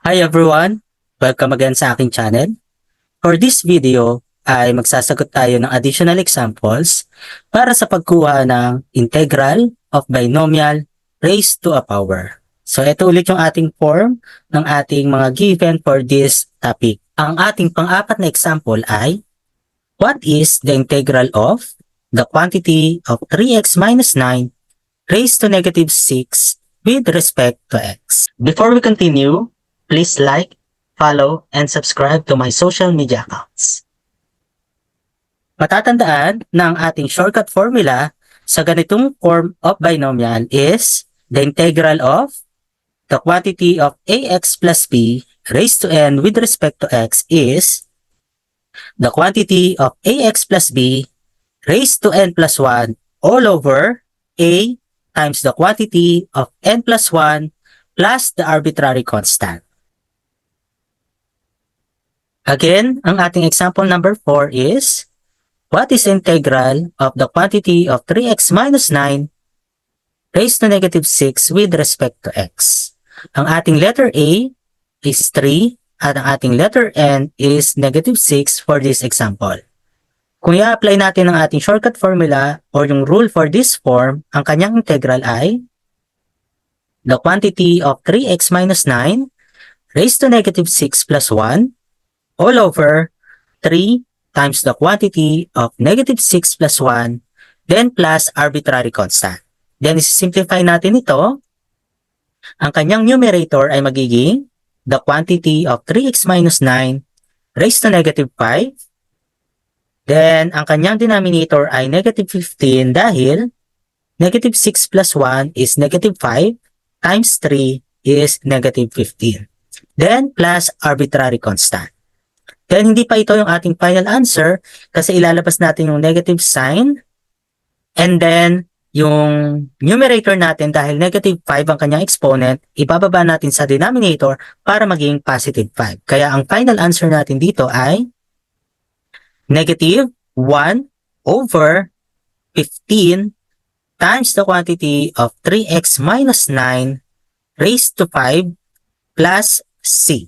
Hi everyone! Welcome again sa aking channel. For this video ay magsasagot tayo ng additional examples para sa pagkuha ng integral of binomial raised to a power. So ito ulit yung ating form ng ating mga given for this topic. Ang ating pang-apat na example ay what is the integral of the quantity of 3x minus 9 raised to negative 6 with respect to x? Before we continue, please like, follow, and subscribe to my social media accounts. Matatandaan na ang ating shortcut formula sa ganitong form of binomial is the integral of the quantity of ax plus b raised to n with respect to x is the quantity of ax plus b raised to n plus 1 all over a times the quantity of n plus 1 plus the arbitrary constant. Again, ang ating example number 4 is, what is integral of the quantity of 3x minus 9 raised to negative 6 with respect to x? Ang ating letter A is 3 at ang ating letter N is negative 6 for this example. Kung i-apply natin ang ating shortcut formula or yung rule for this form, ang kanyang integral ay the quantity of 3x minus 9 raised to negative 6 plus 1 all over 3 times the quantity of negative 6 plus 1, then plus arbitrary constant. Then, simplify natin ito. Ang kanyang numerator ay magiging the quantity of 3x minus 9 raised to negative 5. Then, ang kanyang denominator ay negative 15 dahil negative 6 plus 1 is negative 5 times 3 is negative 15. Then, plus arbitrary constant. Then, hindi pa ito yung ating final answer kasi ilalabas natin yung negative sign and then yung numerator natin dahil negative 5 ang kanyang exponent, ibababa natin sa denominator para maging positive 5. Kaya ang final answer natin dito ay negative 1 over 15 times the quantity of 3x minus 9 raised to 5 plus c.